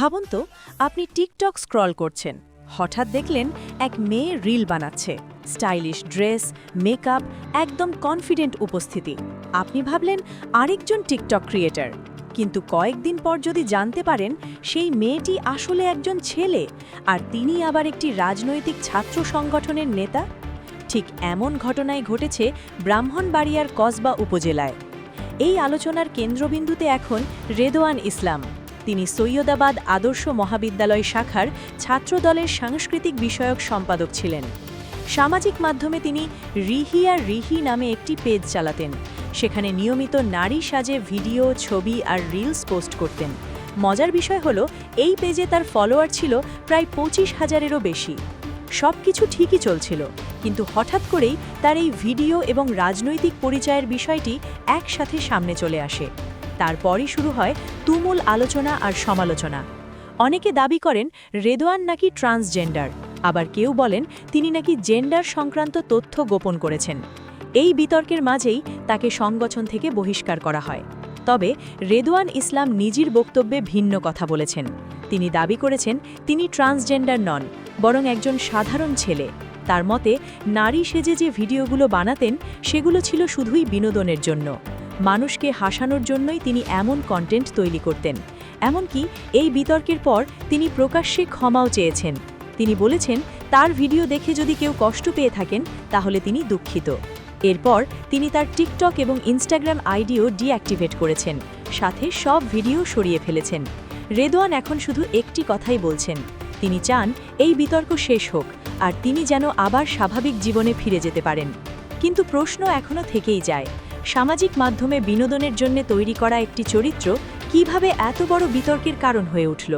ভাবুন তো, আপনি টিকটক স্ক্রল করছেন, হঠাৎ দেখলেন এক মেয়ে রিল বানাচ্ছে, স্টাইলিশ ড্রেস, মেকআপ, একদম কনফিডেন্ট উপস্থিতি। আপনি ভাবলেন আরেকজন টিকটক ক্রিয়েটর, কিন্তু কয়েকদিন পর যদি জানতে পারেন সেই মেয়েটি আসলে একজন ছেলে, আর তিনি আবার একটি রাজনৈতিক ছাত্র সংগঠনের নেতা। ঠিক এমন ঘটনাই ঘটেছে ব্রাহ্মণবাড়িয়ার কসবা উপজেলায়। এই আলোচনার কেন্দ্রবিন্দুতে এখন রেদোয়ান ইসলাম। তিনি সৈয়দাবাদ আদর্শ মহাবিদ্যালয় শাখার ছাত্রদলের সাংস্কৃতিক বিষয়ক সম্পাদক ছিলেন। সামাজিক মাধ্যমে তিনি রিহি নামে একটি পেজ চালাতেন। সেখানে নিয়মিত নারী সাজে ভিডিও, ছবি আর রিলস পোস্ট করতেন। মজার বিষয় হলো, এই পেজে তার ফলোয়ার ছিল প্রায় 25,000-এরও বেশি। সব কিছু ঠিকই চলছিল, কিন্তু হঠাৎ করেই তার এই ভিডিও এবং রাজনৈতিক পরিচয়ের বিষয়টি একসাথে সামনে চলে আসে। তারপরই শুরু হয় তুমুল আলোচনা আর সমালোচনা। অনেকে দাবি করেন রেদোয়ান নাকি ট্রান্সজেন্ডার, আবার কেউ বলেন তিনি নাকি জেন্ডার সংক্রান্ত তথ্য গোপন করেছেন। এই বিতর্কের মাঝেই তাকে সংগঠন থেকে বহিষ্কার করা হয়। তবে রেদোয়ান ইসলাম নিজের বক্তব্যে ভিন্ন কথা বলেছেন। তিনি দাবি করেছেন তিনি ট্রান্সজেন্ডার নন, বরং একজন সাধারণ ছেলে। তার মতে, নারী সেজে যে ভিডিওগুলো বানাতেন সেগুলো ছিল শুধুই বিনোদনের জন্য। মানুষকে হাসানোর জন্যই তিনি এমন কন্টেন্ট তৈরি করতেন। এমনকি এই বিতর্কের পর তিনি প্রকাশ্যে ক্ষমাও চেয়েছেন। তিনি বলেছেন তার ভিডিও দেখে যদি কেউ কষ্ট পেয়ে থাকেন তাহলে তিনি দুঃখিত। এরপর তিনি তার টিকটক এবং ইনস্টাগ্রাম আইডিও ডিঅ্যাক্টিভেট করেছেন, সাথে সব ভিডিও সরিয়ে ফেলেছেন। রেদোয়ান এখন শুধু একটি কথাই বলছেন, তিনি চান এই বিতর্ক শেষ হোক আর তিনি যেন আবার স্বাভাবিক জীবনে ফিরে যেতে পারেন। কিন্তু প্রশ্ন এখনও থেকেই যায়, সামাজিক মাধ্যমে বিনোদনের জন্য তৈরি করা একটি চরিত্র কিভাবে এত বড় বিতর্কের কারণ হয়ে উঠল?